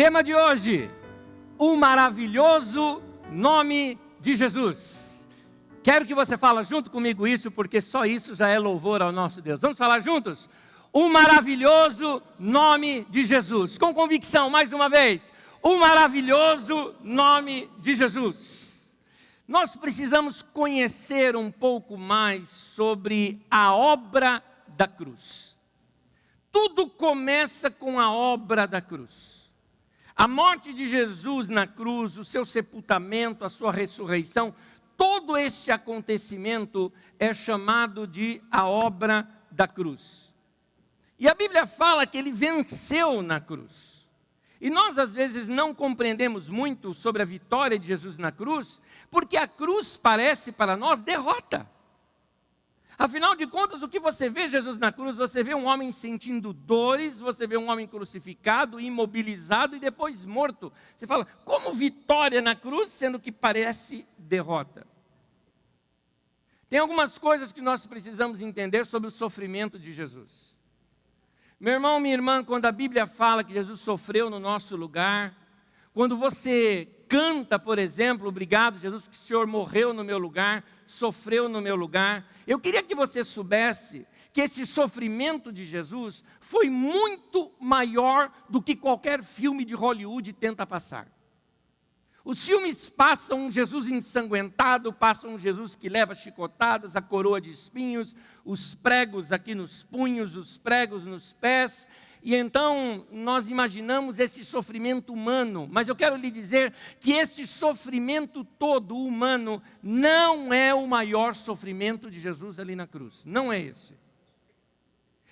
Tema de hoje: o maravilhoso nome de Jesus. Quero que você fale junto comigo isso, porque só isso já é louvor ao nosso Deus. Vamos falar juntos? O maravilhoso nome de Jesus. Com convicção, mais uma vez. O maravilhoso nome de Jesus. Nós precisamos conhecer um pouco mais sobre a obra da cruz. Tudo começa com a obra da cruz. A morte de Jesus na cruz, o seu sepultamento, a sua ressurreição, todo este acontecimento é chamado de a obra da cruz. E a Bíblia fala que ele venceu na cruz. E nós às vezes não compreendemos muito sobre a vitória de Jesus na cruz, porque a cruz parece para nós derrota. Afinal de contas, o que você vê Jesus na cruz? Você vê um homem sentindo dores, você vê um homem crucificado, imobilizado e depois morto. Você fala, como vitória na cruz, sendo que parece derrota? Tem algumas coisas que nós precisamos entender sobre o sofrimento de Jesus. Meu irmão, minha irmã, quando a Bíblia fala que Jesus sofreu no nosso lugar, quando você canta, por exemplo, obrigado Jesus que o Senhor morreu no meu lugar, sofreu no meu lugar, eu queria que você soubesse que esse sofrimento de Jesus foi muito maior do que qualquer filme de Hollywood tenta passar. Os filmes passam um Jesus ensanguentado, passam um Jesus que leva chicotadas, a coroa de espinhos, os pregos aqui nos punhos, os pregos nos pés, e então nós imaginamos esse sofrimento humano, mas eu quero lhe dizer que este sofrimento todo humano não é o maior sofrimento de Jesus ali na cruz, não é esse.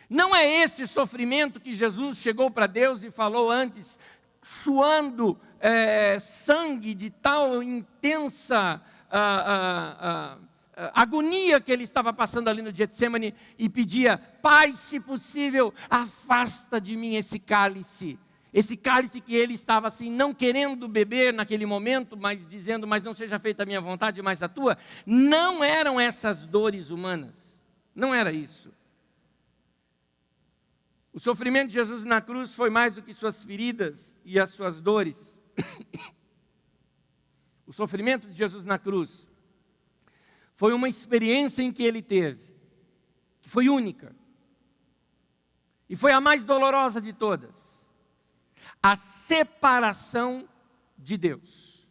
Não é esse sofrimento que Jesus chegou para Deus e falou antes, suando sangue de tal intensa agonia que ele estava passando ali no Getsemane e pedia, Pai, se possível, afasta de mim esse cálice que ele estava assim, não querendo beber naquele momento, mas dizendo, mas não seja feita a minha vontade, mas a tua. Não eram essas dores humanas, não era isso. O sofrimento de Jesus na cruz foi mais do que suas feridas e as suas dores. O sofrimento de Jesus na cruz foi uma experiência em que ele teve, que foi única, e foi a mais dolorosa de todas, a separação de Deus.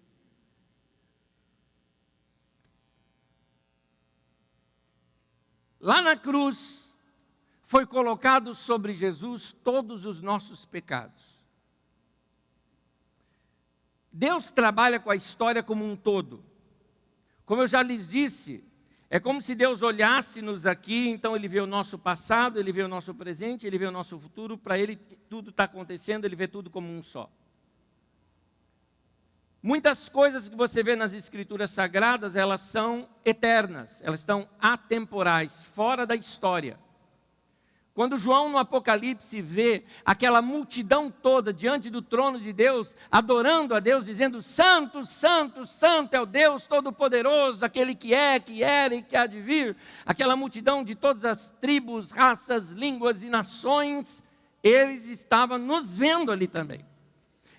Lá na cruz, foi colocado sobre Jesus todos os nossos pecados. Deus trabalha com a história como um todo. Como eu já lhes disse, é como se Deus olhasse-nos aqui, então Ele vê o nosso passado, Ele vê o nosso presente, Ele vê o nosso futuro, para Ele tudo está acontecendo, Ele vê tudo como um só. Muitas coisas que você vê nas Escrituras Sagradas, elas são eternas, elas estão atemporais, fora da história. Quando João no Apocalipse vê aquela multidão toda diante do trono de Deus, adorando a Deus, dizendo, Santo, Santo, Santo é o Deus Todo-Poderoso, aquele que é, que era e que há de vir, aquela multidão de todas as tribos, raças, línguas e nações, eles estavam nos vendo ali também.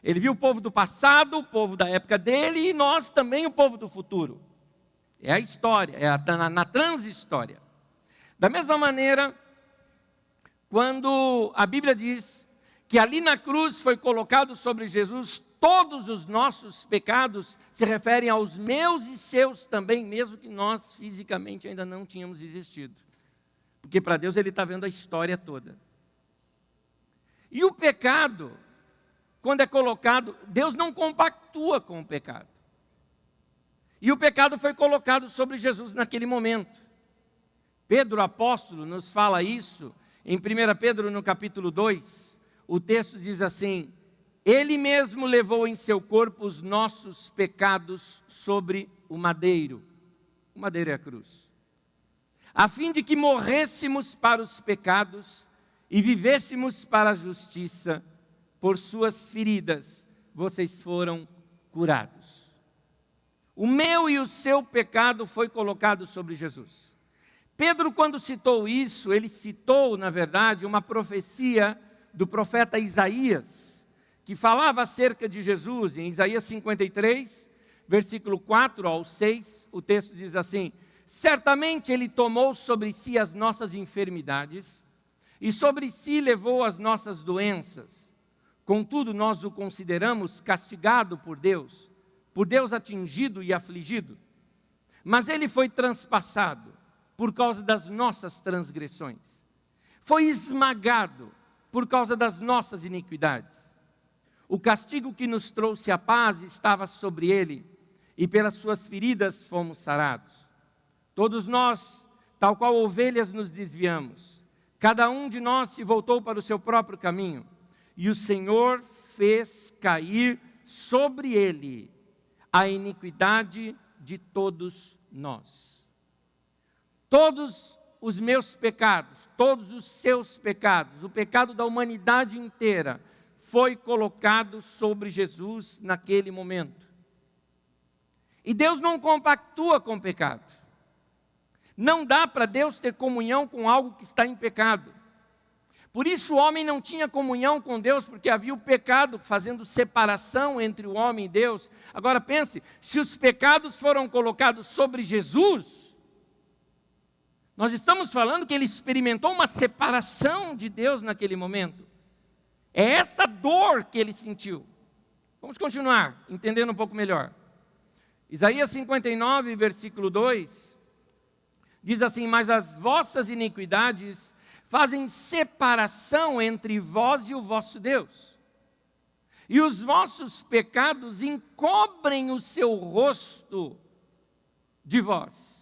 Ele viu o povo do passado, o povo da época dele e nós também o povo do futuro. É a história, na transhistória. Da mesma maneira, quando a Bíblia diz que ali na cruz foi colocado sobre Jesus todos os nossos pecados, se referem aos meus e seus também, mesmo que nós fisicamente ainda não tínhamos existido. Porque para Deus Ele está vendo a história toda. E o pecado, quando é colocado, Deus não compactua com o pecado. E o pecado foi colocado sobre Jesus naquele momento. Pedro, apóstolo, nos fala isso. Em 1 Pedro, no capítulo 2, o texto diz assim, Ele mesmo levou em seu corpo os nossos pecados sobre o madeiro. O madeiro é a cruz. A fim de que morrêssemos para os pecados e vivêssemos para a justiça, por suas feridas vocês foram curados. O meu e o seu pecado foi colocado sobre Jesus. Pedro, quando citou isso, ele citou, na verdade, uma profecia do profeta Isaías, que falava acerca de Jesus, em Isaías 53, versículo 4 ao 6, o texto diz assim: certamente Ele tomou sobre si as nossas enfermidades, e sobre si levou as nossas doenças. Contudo, nós o consideramos castigado por Deus atingido e afligido. Mas Ele foi transpassado por causa das nossas transgressões, foi esmagado por causa das nossas iniquidades. O castigo que nos trouxe a paz estava sobre Ele, e pelas suas feridas fomos sarados. Todos nós, tal qual ovelhas, nos desviamos. Cada um de nós se voltou para o seu próprio caminho, e o Senhor fez cair sobre Ele a iniquidade de todos nós. Todos os meus pecados, todos os seus pecados, o pecado da humanidade inteira, foi colocado sobre Jesus naquele momento. E Deus não compactua com o pecado. Não dá para Deus ter comunhão com algo que está em pecado. Por isso o homem não tinha comunhão com Deus, porque havia o pecado fazendo separação entre o homem e Deus. Agora pense, se os pecados foram colocados sobre Jesus, nós estamos falando que Ele experimentou uma separação de Deus naquele momento. É essa dor que Ele sentiu. Vamos continuar, entendendo um pouco melhor. Isaías 59, versículo 2, diz assim: mas as vossas iniquidades fazem separação entre vós e o vosso Deus, e os vossos pecados encobrem o seu rosto de vós.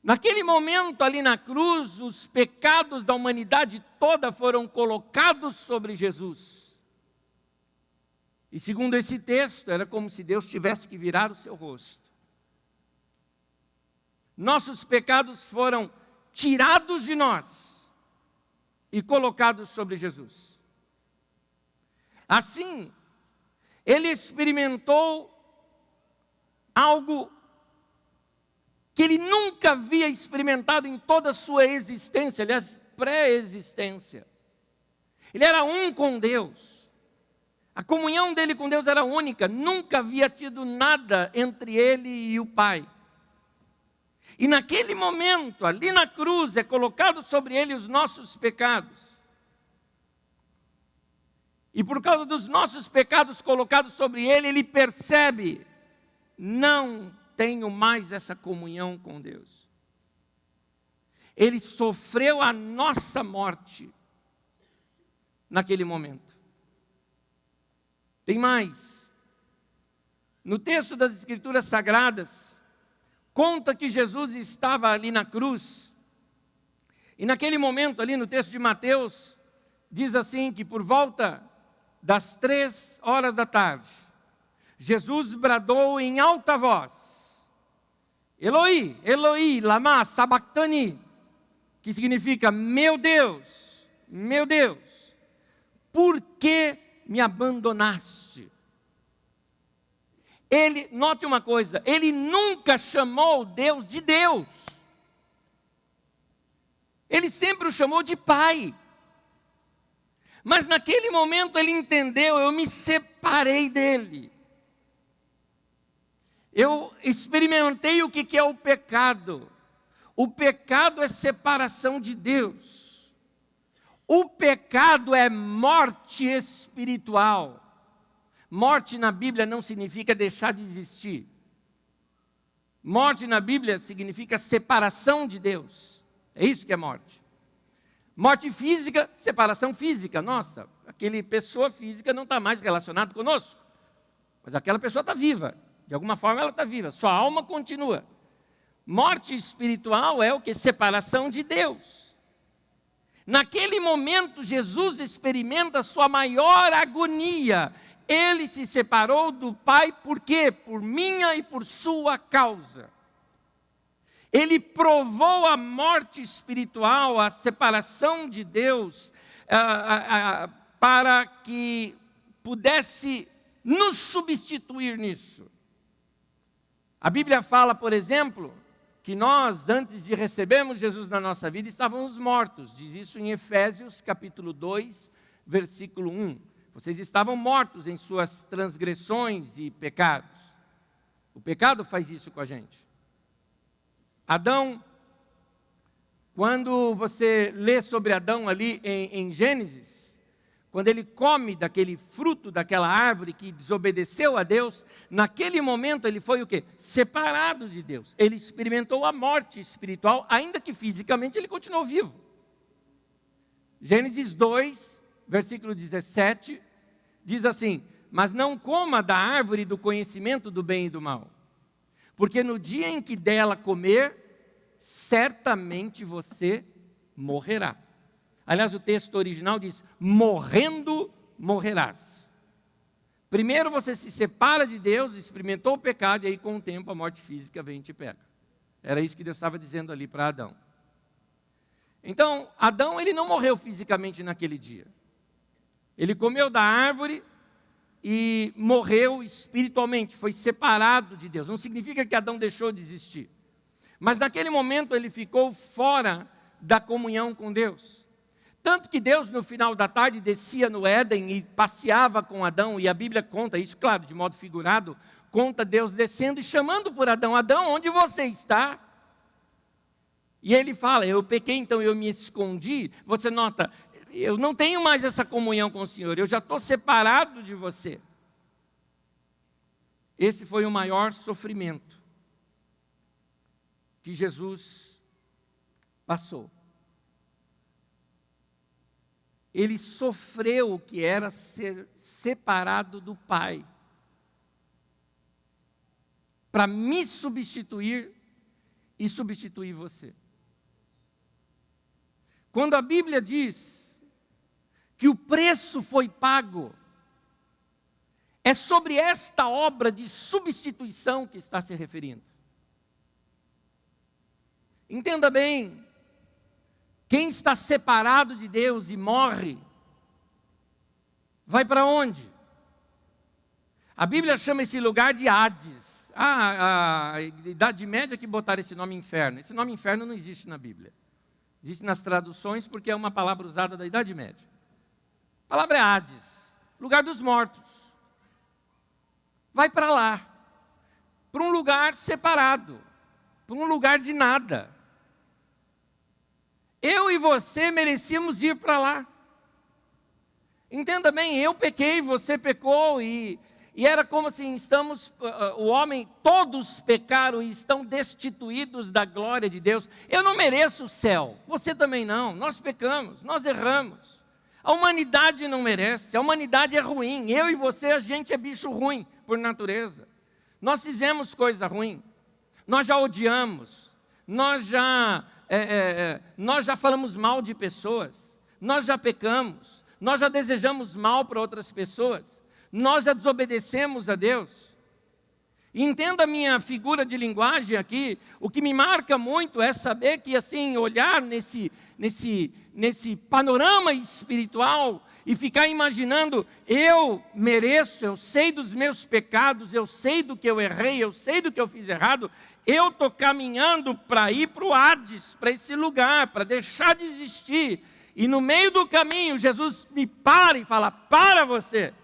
Naquele momento ali na cruz, os pecados da humanidade toda foram colocados sobre Jesus. E segundo esse texto, era como se Deus tivesse que virar o seu rosto. Nossos pecados foram tirados de nós e colocados sobre Jesus. Assim, Ele experimentou algo que Ele nunca havia experimentado em toda a sua existência, aliás, pré-existência. Ele era um com Deus. A comunhão dele com Deus era única, nunca havia tido nada entre ele e o Pai. E naquele momento, ali na cruz, é colocado sobre ele os nossos pecados. E por causa dos nossos pecados colocados sobre ele, ele percebe: não tenho mais essa comunhão com Deus. Ele sofreu a nossa morte naquele momento. Tem mais. No texto das Escrituras Sagradas, conta que Jesus estava ali na cruz. E naquele momento, ali no texto de Mateus, diz assim que por volta das 3 da tarde, Jesus bradou em alta voz: Eloi, Eloi, lama sabachthani, que significa: meu Deus, por que me abandonaste? Ele, note uma coisa, ele nunca chamou Deus de Deus. Ele sempre o chamou de Pai. Mas naquele momento ele entendeu: eu me separei dele. Eu experimentei o que é o pecado. O pecado é separação de Deus. O pecado é morte espiritual. Morte na Bíblia não significa deixar de existir. Morte na Bíblia significa separação de Deus. É isso que é morte. Morte física, separação física. Nossa, aquela pessoa física não está mais relacionada conosco. Mas aquela pessoa está viva. De alguma forma ela está viva. Sua alma continua. Morte espiritual é o que? Separação de Deus. Naquele momento, Jesus experimenta a sua maior agonia. Ele se separou do Pai, por quê? Por minha e por sua causa. Ele provou a morte espiritual, a separação de Deus, para que pudesse nos substituir nisso. A Bíblia fala, por exemplo, que nós, antes de recebermos Jesus na nossa vida, estávamos mortos. Diz isso em Efésios capítulo 2, versículo 1. Vocês estavam mortos em suas transgressões e pecados. O pecado faz isso com a gente. Adão, quando você lê sobre Adão ali em Gênesis, quando ele come daquele fruto, daquela árvore que desobedeceu a Deus, naquele momento ele foi o quê? Separado de Deus. Ele experimentou a morte espiritual, ainda que fisicamente ele continuou vivo. Gênesis 2, versículo 17, diz assim: mas não coma da árvore do conhecimento do bem e do mal, porque no dia em que dela comer, certamente você morrerá. Aliás, o texto original diz: morrendo morrerás. Primeiro você se separa de Deus, experimentou o pecado, e aí com o tempo a morte física vem e te pega. Era isso que Deus estava dizendo ali para Adão. Então, Adão, ele não morreu fisicamente naquele dia. Ele comeu da árvore e morreu espiritualmente, foi separado de Deus. Não significa que Adão deixou de existir. Mas naquele momento ele ficou fora da comunhão com Deus. Tanto que Deus, no final da tarde, descia no Éden e passeava com Adão, e a Bíblia conta isso, claro, de modo figurado, conta Deus descendo e chamando por Adão: Adão, onde você está? E ele fala: eu pequei, então eu me escondi. Você nota, eu não tenho mais essa comunhão com o Senhor, eu já estou separado de você. Esse foi o maior sofrimento que Jesus passou. Ele sofreu o que era ser separado do Pai, para me substituir e substituir você. Quando a Bíblia diz que o preço foi pago, é sobre esta obra de substituição que está se referindo. Entenda bem, quem está separado de Deus e morre, vai para onde? A Bíblia chama esse lugar de Hades. A Idade Média que botaram esse nome inferno. Esse nome inferno não existe na Bíblia. Existe nas traduções porque é uma palavra usada da Idade Média. A palavra é Hades, lugar dos mortos. Vai para lá, para um lugar separado, para um lugar de nada. Eu e você merecíamos ir para lá. Entenda bem, eu pequei, você pecou, e era como assim, o homem, todos pecaram e estão destituídos da glória de Deus. Eu não mereço o céu, você também não, nós pecamos, nós erramos. A humanidade não merece, a humanidade é ruim, eu e você, a gente é bicho ruim por natureza. Nós fizemos coisa ruim, nós já odiamos, nós já falamos mal de pessoas, nós já pecamos, nós já desejamos mal para outras pessoas, nós já desobedecemos a Deus. E entenda a minha figura de linguagem aqui, o que me marca muito é saber que, assim, olhar nesse panorama espiritual e ficar imaginando: eu mereço, eu sei dos meus pecados, eu sei do que eu errei, eu sei do que eu fiz errado, eu estou caminhando para ir para o Hades, para esse lugar, para deixar de existir. E no meio do caminho, Jesus me para e fala: para você,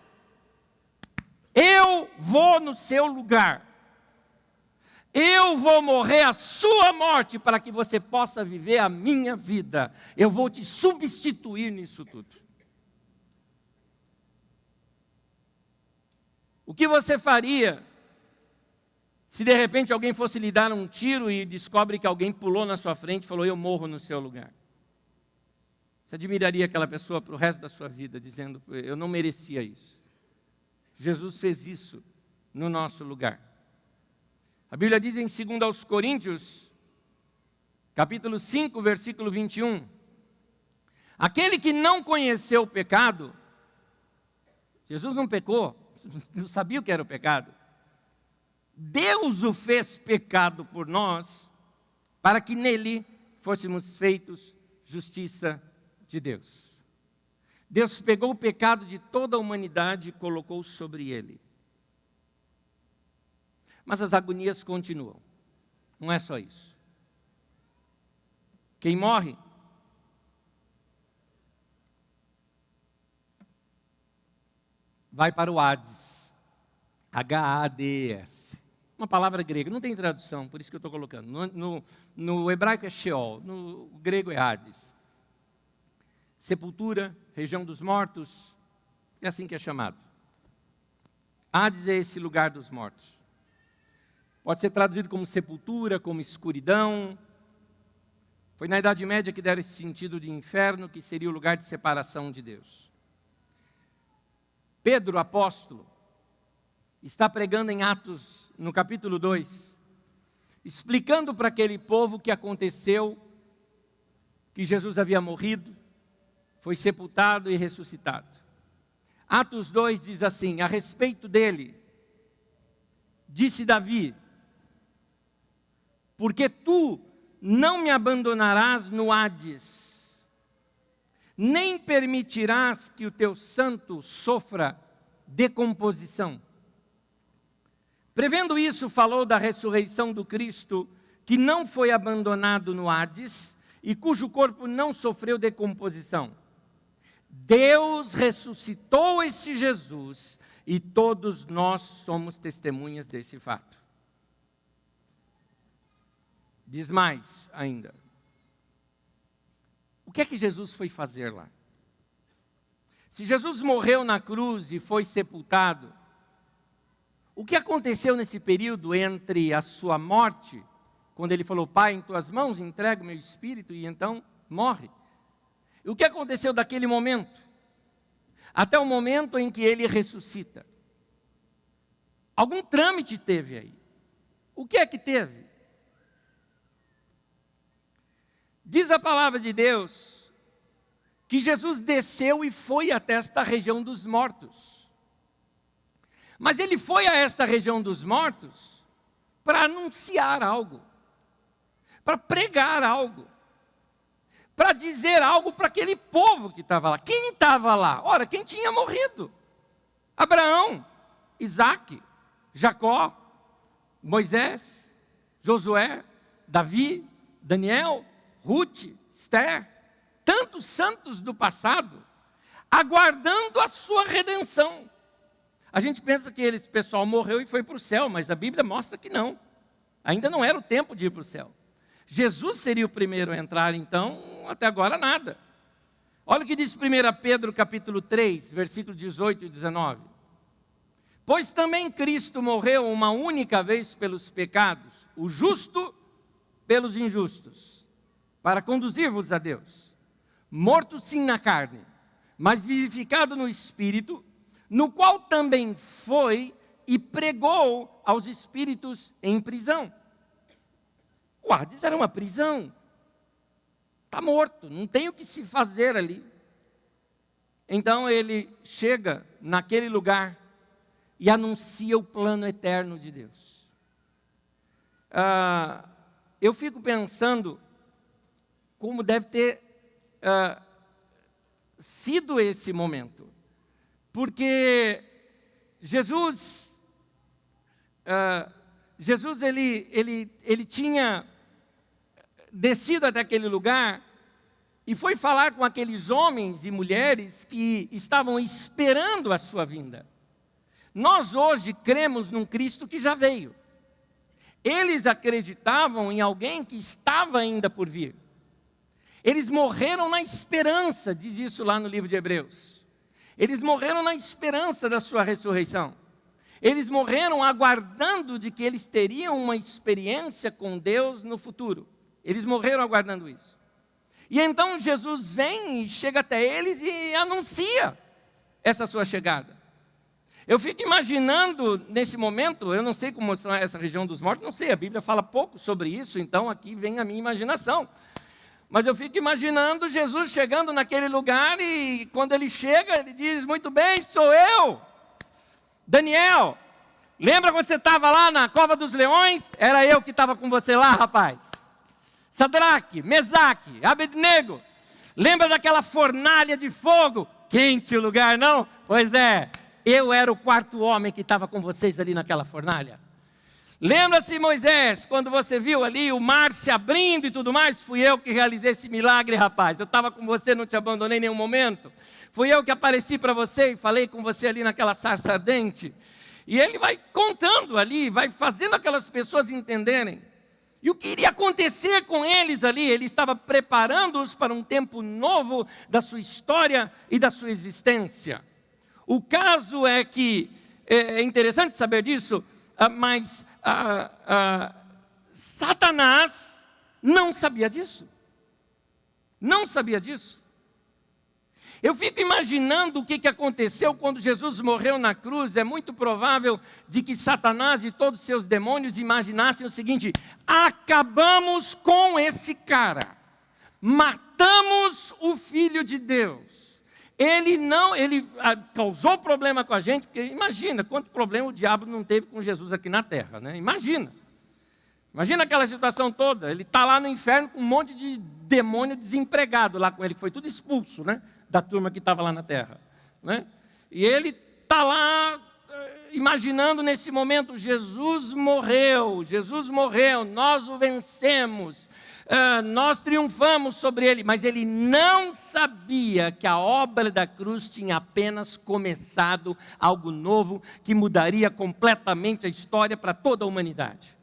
eu vou no seu lugar, eu vou morrer a sua morte para que você possa viver a minha vida, eu vou te substituir nisso tudo. O que você faria se de repente alguém fosse lhe dar um tiro e descobre que alguém pulou na sua frente e falou: eu morro no seu lugar? Você admiraria aquela pessoa para o resto da sua vida, dizendo: eu não merecia isso. Jesus fez isso no nosso lugar. A Bíblia diz em 2 Coríntios, capítulo 5, versículo 21, aquele que não conheceu o pecado, Jesus não pecou, não sabia o que era o pecado, Deus o fez pecado por nós, para que nele fôssemos feitos justiça de Deus. Deus pegou o pecado de toda a humanidade e colocou sobre ele. Mas as agonias continuam. Não é só isso. Quem morre vai para o Hades. H-A-D-E-S. Uma palavra grega, não tem tradução, por isso que eu estou colocando. No hebraico é Sheol, no grego é Hades. Sepultura, região dos mortos, é assim que é chamado. Hades é esse lugar dos mortos. Pode ser traduzido como sepultura, como escuridão. Foi na Idade Média que deram esse sentido de inferno, que seria o lugar de separação de Deus. Pedro, apóstolo, está pregando em Atos, no capítulo 2, explicando para aquele povo o que aconteceu, que Jesus havia morrido, foi sepultado e ressuscitado. Atos 2 diz assim, a respeito dele, disse Davi, porque tu não me abandonarás no Hades, nem permitirás que o teu santo sofra decomposição. Prevendo isso, falou da ressurreição do Cristo, que não foi abandonado no Hades e cujo corpo não sofreu decomposição. Deus ressuscitou esse Jesus e todos nós somos testemunhas desse fato. Diz mais ainda. O que é que Jesus foi fazer lá? Se Jesus morreu na cruz e foi sepultado, o que aconteceu nesse período entre a sua morte, quando ele falou, Pai, em tuas mãos entrego meu espírito, e então morre? E o que aconteceu daquele momento, até o momento em que ele ressuscita? Algum trâmite teve aí. O que é que teve? Diz a palavra de Deus que Jesus desceu e foi até esta região dos mortos. Mas ele foi a esta região dos mortos para anunciar algo, para pregar algo, para dizer algo para aquele povo que estava lá. Quem estava lá? Ora, quem tinha morrido? Abraão, Isaque, Jacó, Moisés, Josué, Davi, Daniel, Ruth, Esther, tantos santos do passado, aguardando a sua redenção. A gente pensa que esse pessoal morreu e foi para o céu, mas a Bíblia mostra que não. Ainda não era o tempo de ir para o céu. Jesus seria o primeiro a entrar, então, até agora nada. Olha o que diz 1 Pedro capítulo 3, versículo 18 e 19. Pois também Cristo morreu uma única vez pelos pecados, o justo pelos injustos, para conduzir-vos a Deus. Morto sim na carne, mas vivificado no Espírito, no qual também foi e pregou aos espíritos em prisão. O Hades era uma prisão. Está morto, não tem o que se fazer ali. Então ele chega naquele lugar e anuncia o plano eterno de Deus. Eu fico pensando como deve ter sido esse momento. Porque Jesus ele tinha descido até aquele lugar e foi falar com aqueles homens e mulheres que estavam esperando a sua vinda. Nós hoje cremos num Cristo que já veio. Eles acreditavam em alguém que estava ainda por vir. Eles morreram na esperança, diz isso lá no livro de Hebreus. Eles morreram na esperança da sua ressurreição. Eles morreram aguardando de que eles teriam uma experiência com Deus no futuro. Eles morreram aguardando isso. E então Jesus vem e chega até eles e anuncia essa sua chegada. Eu fico imaginando nesse momento, eu não sei como é essa região dos mortos, não sei, a Bíblia fala pouco sobre isso, então aqui vem a minha imaginação. Mas eu fico imaginando Jesus chegando naquele lugar e quando ele chega, ele diz, muito bem, sou eu, Daniel. Lembra quando você estava lá na cova dos leões? Era eu que estava com você lá, rapaz. Sadraque, Mesaque, Abednego. Lembra daquela fornalha de fogo? Quente o lugar, não? Pois é, eu era o quarto homem que estava com vocês ali naquela fornalha. Lembra-se, Moisés, quando você viu ali o mar se abrindo e tudo mais? Fui eu que realizei esse milagre, rapaz. Eu estava com você, não te abandonei em nenhum momento. Fui eu que apareci para você e falei com você ali naquela sarça ardente. E ele vai contando ali, vai fazendo aquelas pessoas entenderem. E o que iria acontecer com eles ali? Ele estava preparando-os para um tempo novo da sua história e da sua existência. O caso é que, é interessante saber disso, mas Satanás não sabia disso. Não sabia disso. Eu fico imaginando o que aconteceu quando Jesus morreu na cruz. É muito provável de que Satanás e todos os seus demônios imaginassem o seguinte: acabamos com esse cara, matamos o Filho de Deus. Ele causou problema com a gente, porque imagina quanto problema o diabo não teve com Jesus aqui na terra, né? Imagina aquela situação toda. Ele está lá no inferno com um monte de demônio desempregado lá com ele, que foi tudo expulso, né, da turma que estava lá na terra, né? E ele está lá imaginando nesse momento: Jesus morreu, nós o vencemos, nós triunfamos sobre ele. Mas ele não sabia que a obra da cruz tinha apenas começado, algo novo que mudaria completamente a história para toda a humanidade.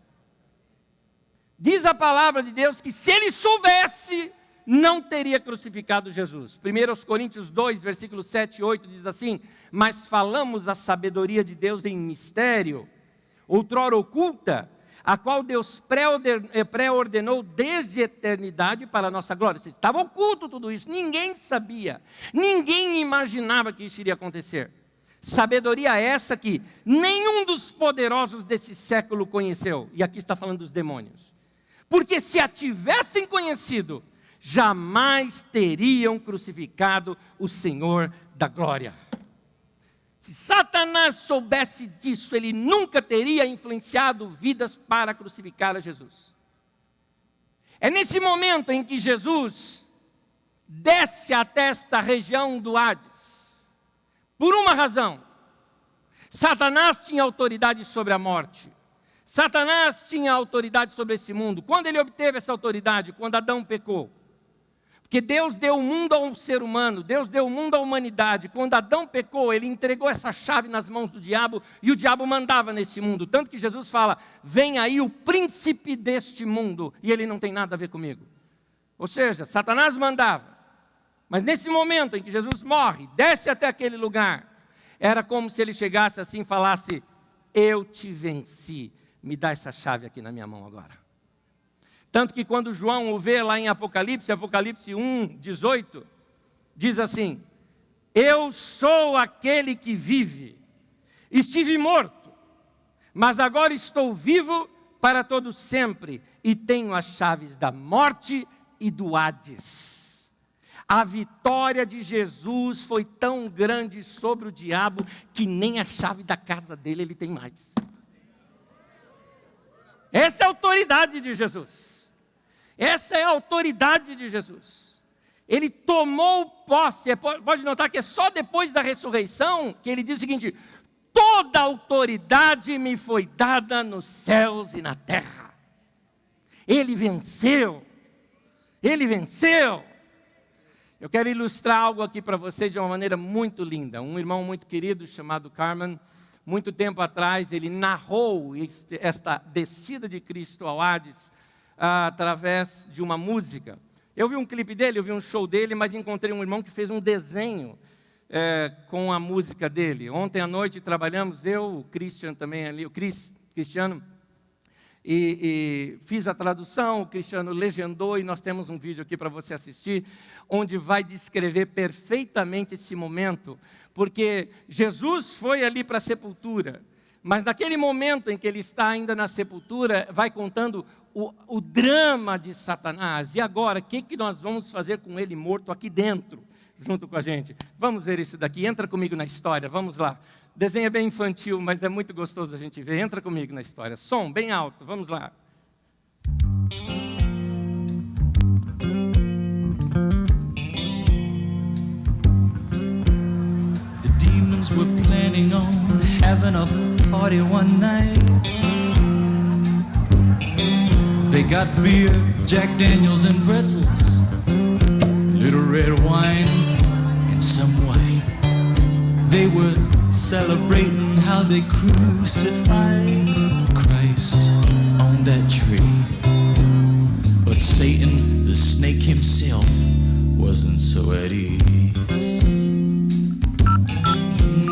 Diz a palavra de Deus que se ele soubesse, não teria crucificado Jesus. 1 Coríntios 2, versículos 7 e 8 diz assim: mas falamos a sabedoria de Deus em mistério, outrora oculta, a qual Deus pré-ordenou desde a eternidade para a nossa glória. Estava oculto tudo isso, ninguém sabia, ninguém imaginava que isso iria acontecer. Sabedoria essa que nenhum dos poderosos desse século conheceu. E aqui está falando dos demônios. Porque se a tivessem conhecido, jamais teriam crucificado o Senhor da glória. Se Satanás soubesse disso, ele nunca teria influenciado vidas para crucificar a Jesus. É nesse momento em que Jesus desce até esta região do Hades. Por uma razão: Satanás tinha autoridade sobre a morte. Satanás tinha autoridade sobre esse mundo. Quando ele obteve essa autoridade? Quando Adão pecou. Porque Deus deu o mundo ao ser humano, Deus deu o mundo à humanidade. Quando Adão pecou, ele entregou essa chave nas mãos do diabo, e o diabo mandava nesse mundo. Tanto que Jesus fala: vem aí o príncipe deste mundo, e ele não tem nada a ver comigo. Ou seja, Satanás mandava. Mas nesse momento em que Jesus morre, desce até aquele lugar, era como se ele chegasse assim e falasse: eu te venci, me dá essa chave aqui na minha mão agora. Tanto que quando João o vê lá em Apocalipse 1, 18, diz assim: eu sou aquele que vive, estive morto, mas agora estou vivo para todo sempre, e tenho as chaves da morte e do Hades. A vitória de Jesus foi tão grande sobre o diabo, que nem a chave da casa dele ele tem mais. Essa é a autoridade de Jesus. Essa é a autoridade de Jesus. Ele tomou posse. Pode notar que é só depois da ressurreição que ele diz o seguinte: toda autoridade me foi dada nos céus e na terra. Ele venceu. Ele venceu. Eu quero ilustrar algo aqui para você de uma maneira muito linda. Um irmão muito querido chamado Carmen, muito tempo atrás, ele narrou esta descida de Cristo ao Hades através de uma música. Eu vi um clipe dele, eu vi um show dele, mas encontrei um irmão que fez um desenho com a música dele. Ontem à noite trabalhamos, eu, o Christian também ali, Cristiano, e fiz a tradução, o Cristiano legendou, e nós temos um vídeo aqui para você assistir, onde vai descrever perfeitamente esse momento, porque Jesus foi ali para a sepultura, mas naquele momento em que ele está ainda na sepultura, vai contando o drama de Satanás. E agora, o que nós vamos fazer com ele morto aqui dentro, junto com a gente? Vamos ver isso daqui, entra comigo na história, vamos lá. O desenho é bem infantil, mas é muito gostoso a gente ver. Entra comigo na história. Som bem alto, vamos lá. The demons were planning on having a party one night. They got beer, Jack Daniels and pretzels, little red wine and some white. They were celebrating how they crucified Christ on that tree. But Satan, the snake himself, wasn't so at ease.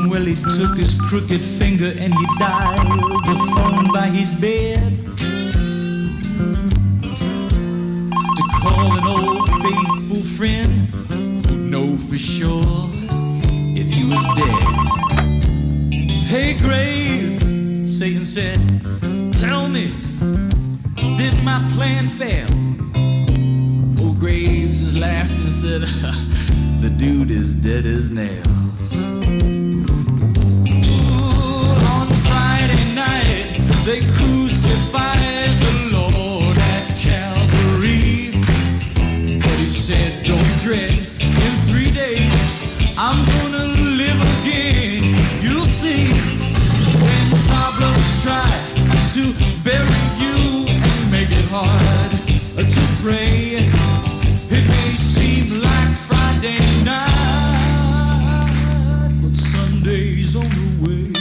Well, he took his crooked finger and he dialed the phone by his bed to call an old faithful friend who'd know for sure if he was dead. Hey, grave, Satan said, tell me, did my plan fail? Old Graves just laughed and said, the dude is dead as nails. Ooh, on Friday night, they crucified the Lord at Calvary. But he said, don't dread, in 3 days, I'm gonna live again. You'll see, when problems try to bury you and make it hard to pray, it may seem like Friday night, but Sunday's on the way.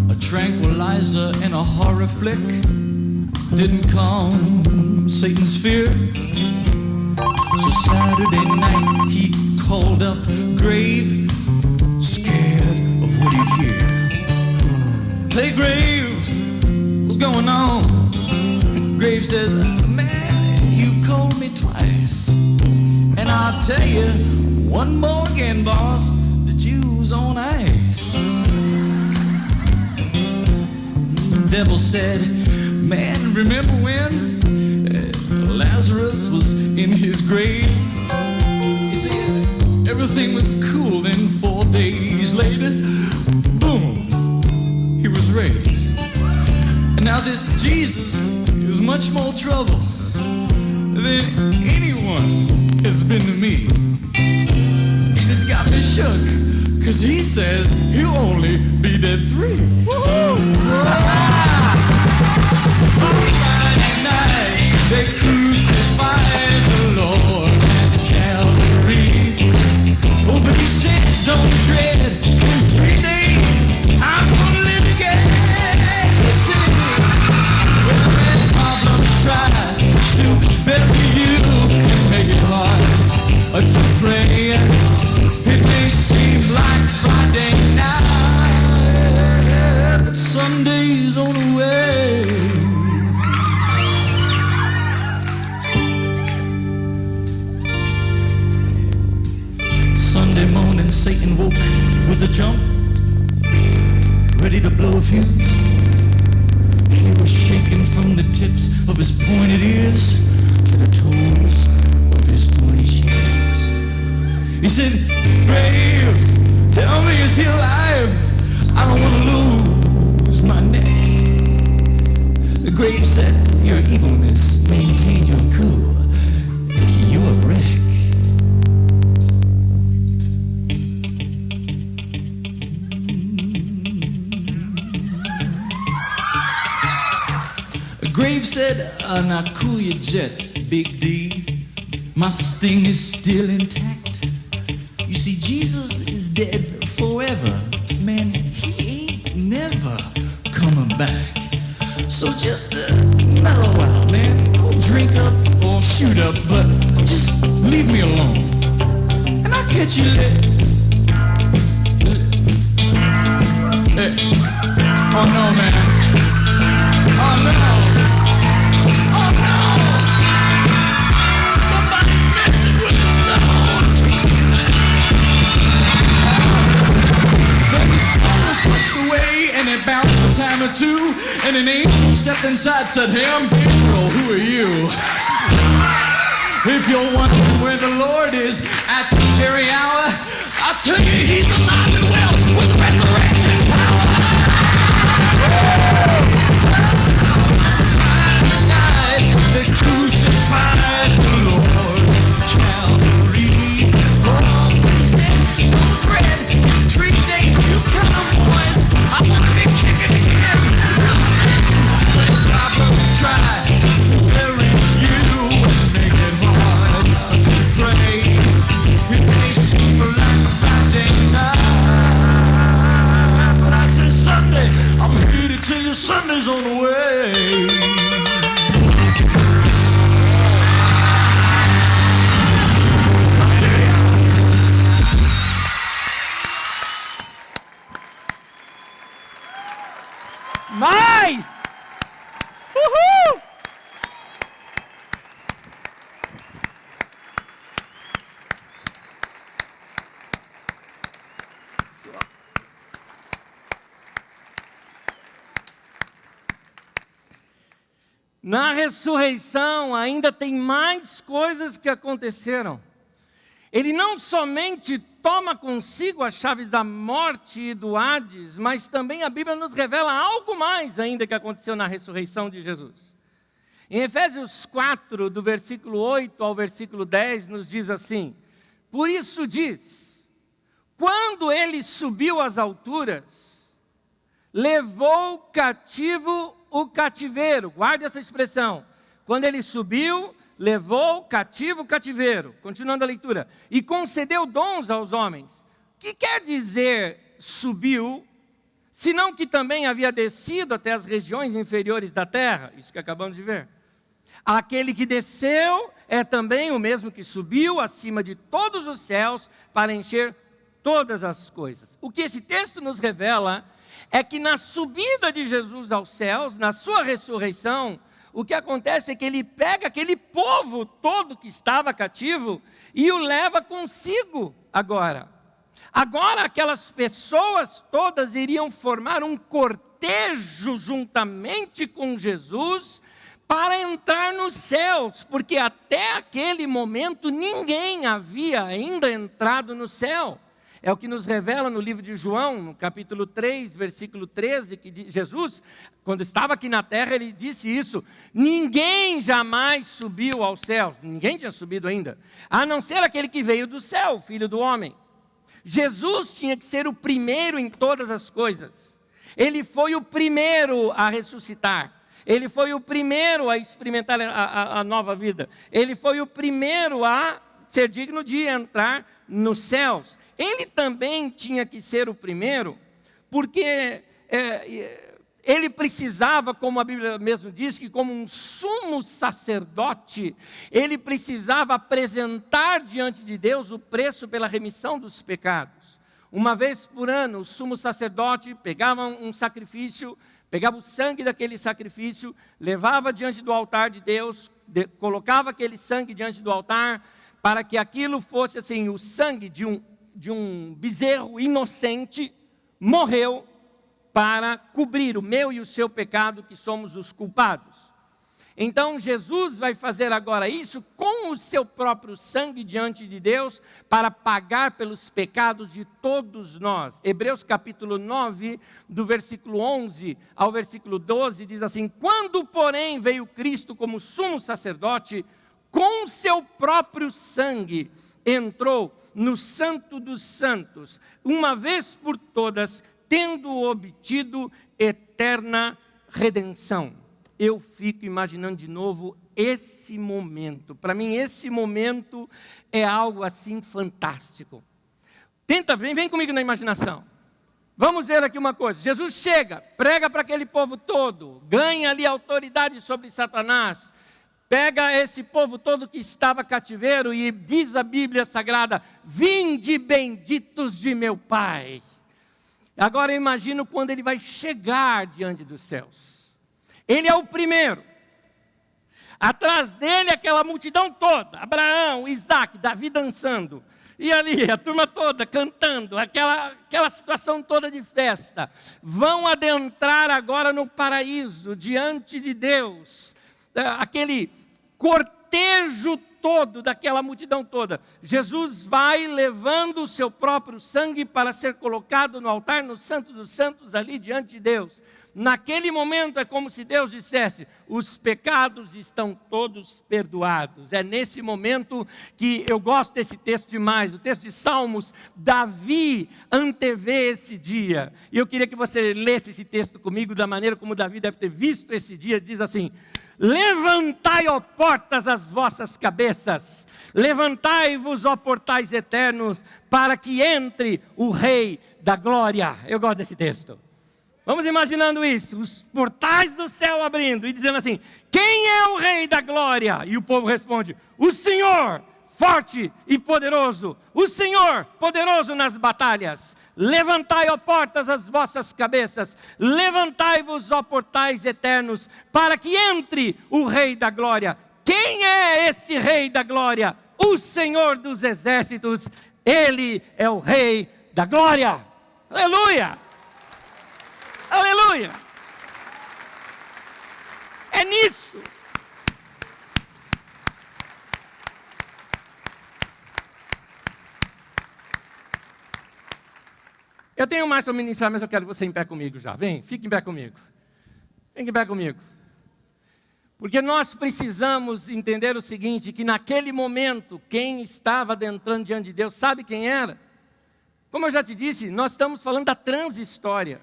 A tranquilizer and a horror flick didn't calm Satan's fear. So Saturday night he called up Grave, scared of what he'd hear. Hey Grave, what's going on? Grave says, man, you've called me twice, and I'll tell you one more again, boss, the Jew's on ice. The devil said, man, remember when Lazarus was in his grave? You see, everything was cool, then 4 days later, boom, he was raised. And now this Jesus is much more trouble than anyone has been to me. And it's got me shook, cause he says he'll only be dead 3. Woo-hoo! They crucified the Lord at Calvary. Oh, but he said, don't dread, in 3 days, I'm gonna live again. When problems try to bury you and make it hard to pray, it may seem like Friday night, but Sunday's on the way. Sunday morning, Satan woke with a jump, ready to blow a fuse. He was shaking from the tips of his pointed ears to the toes of his pointy shoes. He said, Grave, tell me, is he alive? I don't want to lose my neck. The Grave said, your evilness, maintain your cool. You're a wreck. Grave said, now cool your jets, Big D. My sting is still intact. You see, Jesus is dead forever. Man, he ain't never coming back. So just mellow out, man. Go drink up or shoot up, but just leave me alone. And I'll catch you later. Hey. Oh no, man. Oh no. And it bounced a time or two, and an angel stepped inside, said, hey, I'm Gabriel, who are you? If you're wondering where the Lord is at this very hour, I'll tell you he's alive and well with resurrection power. Tonight, they crucified the Lord, Calvary. Oh, he said, Na ressurreição ainda tem mais coisas que aconteceram. Ele não somente toma consigo as chaves da morte e do Hades, mas também a Bíblia nos revela algo mais ainda que aconteceu na ressurreição de Jesus. Em Efésios 4, do versículo 8 ao versículo 10, nos diz assim: por isso diz, quando ele subiu às alturas, levou cativo o cativeiro. Guarde essa expressão. Quando ele subiu, levou cativo o cativeiro. Continuando a leitura. E concedeu dons aos homens. O que quer dizer subiu, senão que também havia descido até as regiões inferiores da terra? Isso que acabamos de ver. Aquele que desceu é também o mesmo que subiu acima de todos os céus para encher todas as coisas. O que esse texto nos revela é que na subida de Jesus aos céus, na sua ressurreição, o que acontece é que ele pega aquele povo todo que estava cativo e o leva consigo agora. Agora aquelas pessoas todas iriam formar um cortejo juntamente com Jesus para entrar nos céus, porque até aquele momento ninguém havia ainda entrado no céu. É o que nos revela no livro de João, no capítulo 3, versículo 13, que Jesus, quando estava aqui na terra, ele disse isso: ninguém jamais subiu aos céus, ninguém tinha subido ainda, a não ser aquele que veio do céu, o Filho do Homem. Jesus tinha que ser o primeiro em todas as coisas. Ele foi o primeiro a ressuscitar. Ele foi o primeiro a experimentar a nova vida. Ele foi o primeiro a ser digno de entrar nos céus. Ele também tinha que ser o primeiro, porque ele precisava, como a Bíblia mesmo diz, que como um sumo sacerdote, ele precisava apresentar diante de Deus o preço pela remissão dos pecados. Uma vez por ano, o sumo sacerdote pegava um sacrifício, pegava o sangue daquele sacrifício, levava diante do altar de Deus, colocava aquele sangue diante do altar, para que aquilo fosse assim, o sangue de um bezerro inocente, morreu para cobrir o meu e o seu pecado, que somos os culpados. Então Jesus vai fazer agora isso com o seu próprio sangue diante de Deus, para pagar pelos pecados de todos nós. Hebreus capítulo 9, do versículo 11 ao versículo 12, diz assim: quando porém veio Cristo como sumo sacerdote, com seu próprio sangue entrou no Santo dos Santos, uma vez por todas, tendo obtido eterna redenção. Eu fico imaginando de novo esse momento. Para mim, esse momento é algo assim fantástico. Vem comigo na imaginação. Vamos ver aqui uma coisa. Jesus chega, prega para aquele povo todo, ganha ali autoridade sobre Satanás, pega esse povo todo que estava cativeiro e diz a Bíblia Sagrada: vinde benditos de meu Pai. Agora eu imagino quando ele vai chegar diante dos céus. Ele é o primeiro. Atrás dele aquela multidão toda, Abraão, Isaac, Davi dançando. E ali a turma toda cantando, aquela situação toda de festa. Vão adentrar agora no paraíso, diante de Deus. Aquele cortejo todo daquela multidão toda. Jesus vai levando o seu próprio sangue para ser colocado no altar, no Santo dos Santos, ali diante de Deus. Naquele momento é como se Deus dissesse: os pecados estão todos perdoados. É nesse momento que eu gosto desse texto demais, o texto de Salmos. Davi antevê esse dia, e eu queria que você lesse esse texto comigo da maneira como Davi deve ter visto esse dia. Diz assim: levantai, ó portas, as vossas cabeças, levantai-vos, ó portais eternos, para que entre o Rei da Glória. Eu gosto desse texto. Vamos imaginando isso, os portais do céu abrindo e dizendo assim: quem é o Rei da Glória? E o povo responde: o Senhor, forte e poderoso, o Senhor, poderoso nas batalhas. Levantai, ó portas, as vossas cabeças, levantai-vos, ó portais eternos, para que entre o Rei da Glória. Quem é esse Rei da Glória? O Senhor dos Exércitos. Ele é o Rei da Glória. Aleluia! Aleluia! É nisso. Eu tenho mais para ministrar, mas eu quero você em pé comigo já. Vem, fique em pé comigo. Fique em pé comigo. Porque nós precisamos entender o seguinte, que naquele momento, quem estava adentrando diante de Deus, sabe quem era? Como eu já te disse, nós estamos falando da transhistória.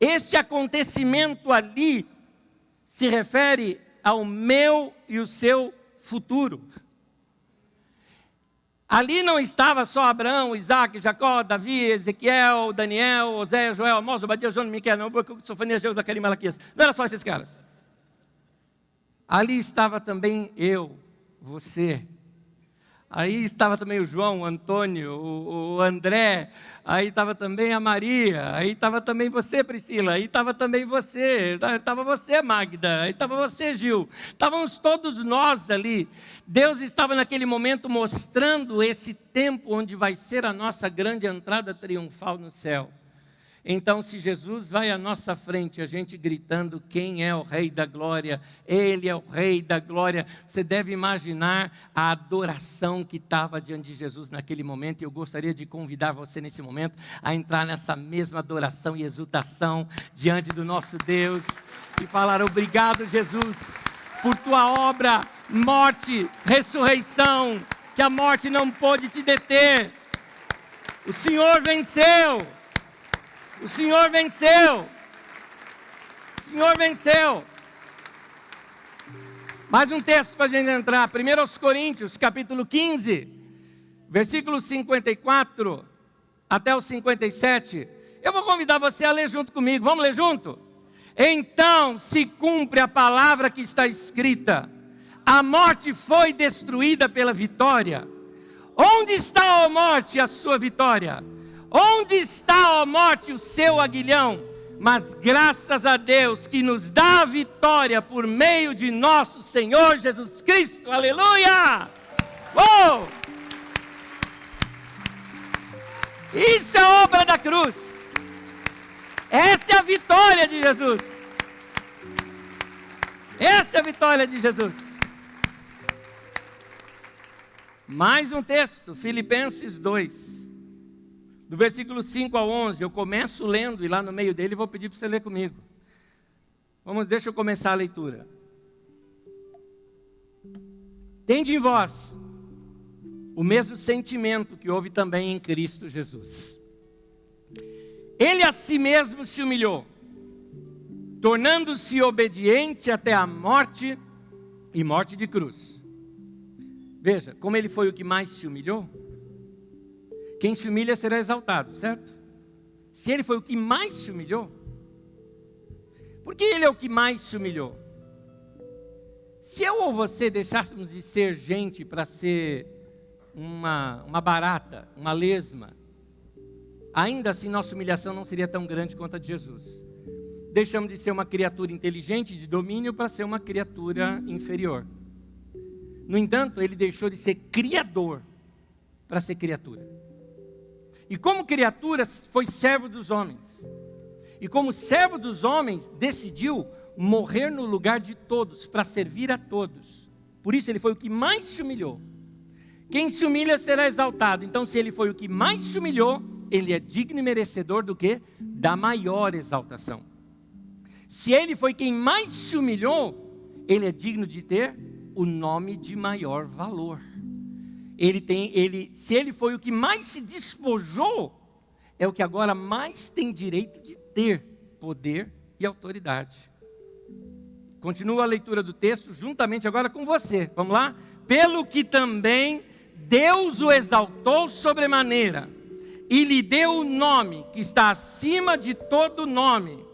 Este acontecimento ali se refere ao meu e o seu futuro. Ali não estava só Abraão, Isaac, Jacó, Davi, Ezequiel, Daniel, Oséias, Joel, Amós, Obadias, João, Miquel, não, porque Sofonias, Jeus, Zacarias, Malaquias. Não era só esses caras. Ali estava também eu, você. Aí estava também o João, o Antônio, o André. Aí estava também a Maria. Aí estava também você, Priscila. Aí estava também você. Estava você, Magda. Aí estava você, Gil. Estávamos todos nós ali. Deus estava naquele momento mostrando esse tempo onde vai ser a nossa grande entrada triunfal no céu. Então, se Jesus vai à nossa frente, a gente gritando, quem é o Rei da Glória? Ele é o Rei da Glória. Você deve imaginar a adoração que estava diante de Jesus naquele momento. E eu gostaria de convidar você nesse momento a entrar nessa mesma adoração e exultação diante do nosso Deus. E falar, obrigado, Jesus, por tua obra, morte, ressurreição, que a morte não pôde te deter. O Senhor venceu. O Senhor venceu. O Senhor venceu. Mais um texto para a gente entrar. 1 Coríntios, capítulo 15, versículos 54 até o 57. Eu vou convidar você a ler junto comigo. Vamos ler junto? Então se cumpre a palavra que está escrita. A morte foi destruída pela vitória. Onde está, ó morte, a sua vitória? Onde está, ó morte, o seu aguilhão? Mas graças a Deus que nos dá a vitória por meio de nosso Senhor Jesus Cristo. Aleluia! Oh! Isso é obra da cruz. Essa é a vitória de Jesus. Essa é a vitória de Jesus. Mais um texto, Filipenses 2. Do versículo 5 ao 11, eu começo lendo e lá no meio dele vou pedir para você ler comigo. Deixa eu começar a leitura. Tende em vós o mesmo sentimento que houve também em Cristo Jesus. Ele a si mesmo se humilhou, tornando-se obediente até a morte e morte de cruz. Veja, como ele foi o que mais se humilhou, quem se humilha será exaltado, certo? Se ele foi o que mais se humilhou, por que ele é o que mais se humilhou? Se eu ou você deixássemos de ser gente para ser uma barata, uma lesma, ainda assim nossa humilhação não seria tão grande quanto a de Jesus. Deixamos de ser uma criatura inteligente, de domínio, para ser uma criatura inferior. No entanto, ele deixou de ser criador para ser criatura. E como criatura, foi servo dos homens. E como servo dos homens, decidiu morrer no lugar de todos, para servir a todos. Por isso ele foi o que mais se humilhou. Quem se humilha será exaltado. Então, se ele foi o que mais se humilhou, ele é digno e merecedor do quê? Da maior exaltação. Se ele foi quem mais se humilhou, ele é digno de ter o nome de maior valor. Se ele foi o que mais se despojou, é o que agora mais tem direito de ter poder e autoridade. Continua a leitura do texto juntamente agora com você. Vamos lá? Pelo que também Deus o exaltou sobremaneira e lhe deu o nome que está acima de todo nome,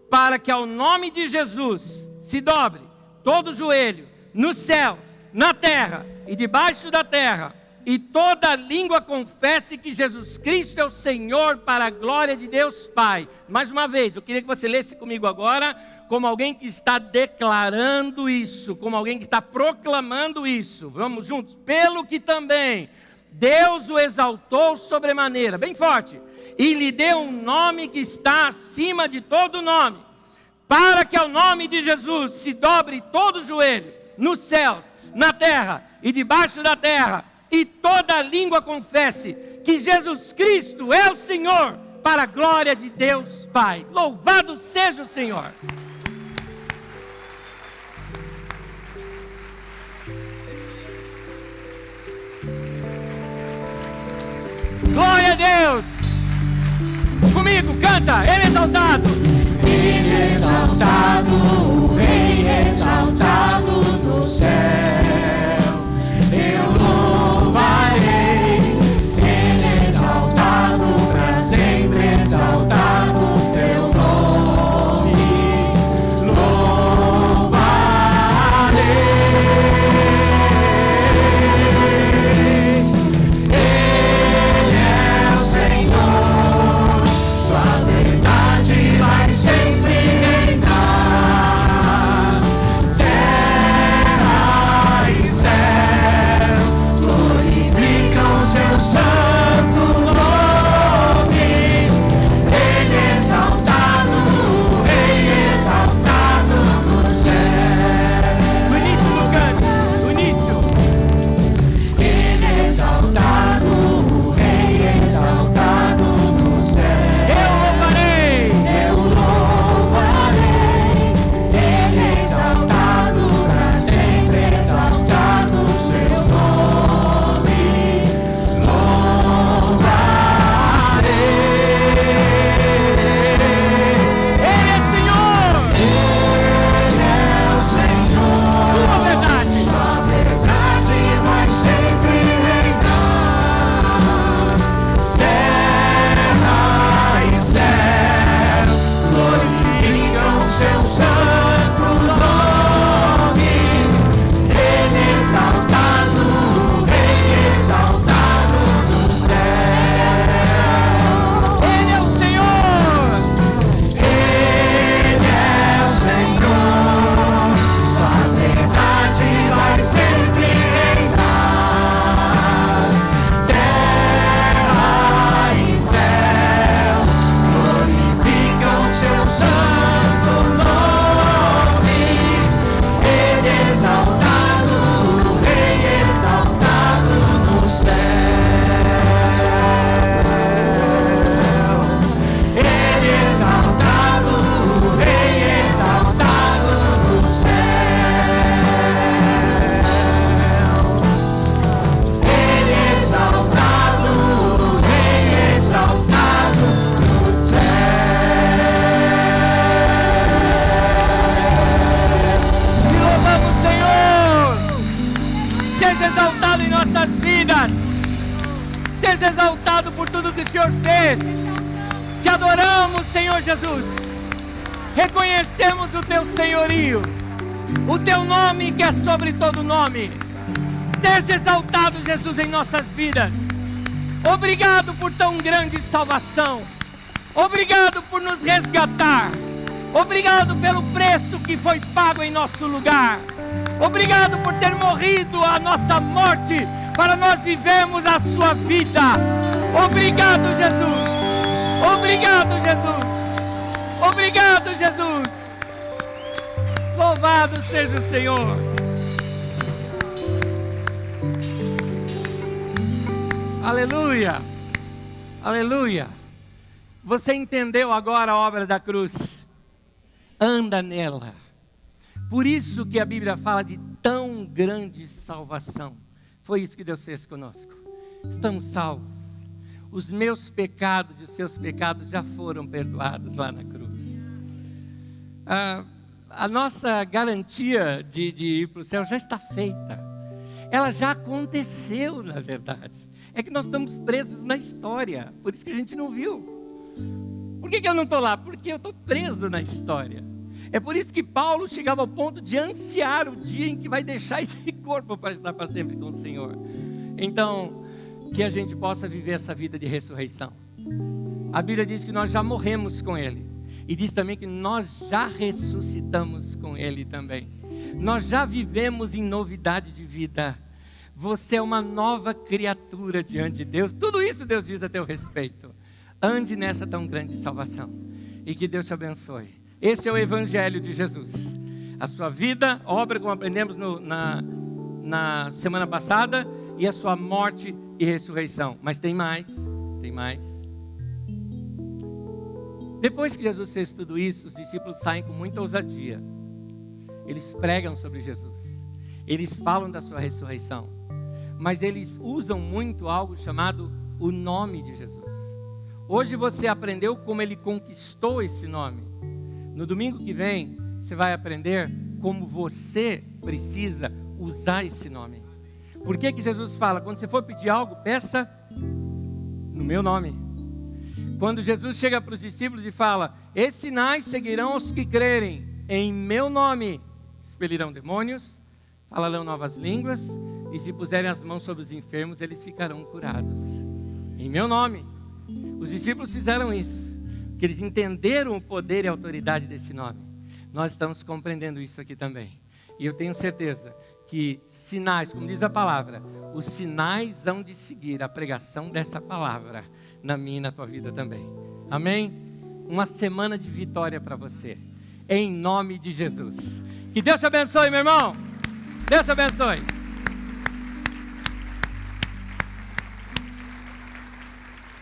para que ao nome de Jesus se dobre todo joelho nos céus, na terra e debaixo da terra, e toda língua confesse que Jesus Cristo é o Senhor, para a glória de Deus Pai. Mais uma vez, eu queria que você lesse comigo agora, como alguém que está declarando isso, como alguém que está proclamando isso. Vamos juntos? Pelo que também Deus o exaltou sobremaneira, bem forte, e lhe deu um nome que está acima de todo nome, para que ao nome de Jesus se dobre todo o joelho, nos céus, na terra e debaixo da terra, e toda língua confesse que Jesus Cristo é o Senhor, para a glória de Deus Pai. Louvado seja o Senhor. Glória a Deus. Comigo, canta, Ele é exaltado. Ele é exaltado, o Rei é exaltado do céu. Eu louvarei. Ele é exaltado, para sempre exaltado o seu nome. Louvarei. Ele é o Senhor, sua verdade vai sempre reinar. Terra e céu glorificam seu santo nome. Ele é exaltado, o Rei exaltado do céu. No início do canto, no início. Ele é exaltado, o Rei exaltado do céu. Eu louvarei. Eu louvarei. Ele é exaltado, para sempre exaltado o seu nome. Louvarei. Ele é Senhor. Ele é o Senhor. Tua verdade. Sua verdade vai sempre reinar. Terra e céu glorificam seu santo nome. Ele é exaltado, o Rei exaltado do céu. Ele é o Senhor. Ele é o Senhor, sua verdade vai sempre reinar. Terra e céu glorificam seu santo nome. Ele é exaltado, o Rei exaltado no céu. Ele é exaltado, o Rei exaltado no céu. Ele é exaltado, o Rei exaltado no céu. Te louvamos, Senhor. Seja exaltado em nossas vidas. Seja exaltado por tudo que o Senhor fez. Te adoramos, Senhor Jesus. Reconhecemos o teu senhorio, o teu nome que é sobre todo nome. Seja exaltado, Jesus, em nossas vidas. Obrigado por tão grande salvação. Obrigado por nos resgatar. Obrigado pelo preço que foi pago em nosso lugar. Obrigado por ter morrido a nossa morte para nós vivermos a sua vida. Obrigado, Jesus. Obrigado, Jesus. Obrigado, Jesus. Louvado seja o Senhor. Aleluia. Aleluia. Você entendeu agora a obra da cruz? Anda nela. Por isso que a Bíblia fala de tão grande salvação. Foi isso que Deus fez conosco. Estamos salvos. Os meus pecados e os seus pecados já foram perdoados lá na cruz. A nossa garantia de ir para o céu já está feita. Ela já aconteceu, na verdade. É que nós estamos presos na história. Por isso que a gente não viu. Por que eu não estou lá? Porque eu estou preso na história. É por isso que Paulo chegava ao ponto de ansiar o dia em que vai deixar esse corpo para estar para sempre com o Senhor. Então, que a gente possa viver essa vida de ressurreição. A Bíblia diz que nós já morremos com Ele. E diz também que nós já ressuscitamos com Ele também. Nós já vivemos em novidade de vida. Você é uma nova criatura diante de Deus. Tudo isso Deus diz a teu respeito. Ande nessa tão grande salvação. E que Deus te abençoe. Esse é o Evangelho de Jesus. A sua vida, obra, como aprendemos na semana passada, e a sua morte e ressurreição. Mas tem mais, tem mais. Depois que Jesus fez tudo isso, os discípulos saem com muita ousadia. Eles pregam sobre Jesus. Eles falam da sua ressurreição. Mas eles usam muito algo chamado o nome de Jesus. Hoje você aprendeu como ele conquistou esse nome. No domingo que vem, você vai aprender como você precisa usar esse nome. Por que que Jesus fala? Quando você for pedir algo, peça no meu nome. Quando Jesus chega para os discípulos e fala: esses sinais seguirão os que crerem em meu nome. Expelirão demônios, falarão novas línguas, e se puserem as mãos sobre os enfermos, eles ficarão curados. Em meu nome. Os discípulos fizeram isso, porque eles entenderam o poder e a autoridade desse nome. Nós estamos compreendendo isso aqui também. E eu tenho certeza que sinais, como diz a palavra, os sinais hão de seguir a pregação dessa palavra na minha e na tua vida também. Amém? Uma semana de vitória para você, em nome de Jesus. Que Deus te abençoe, meu irmão. Deus te abençoe.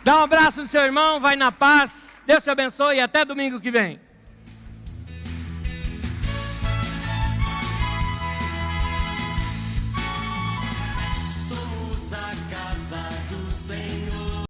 Dá um abraço no seu irmão, vai na paz. Deus te abençoe e até domingo que vem.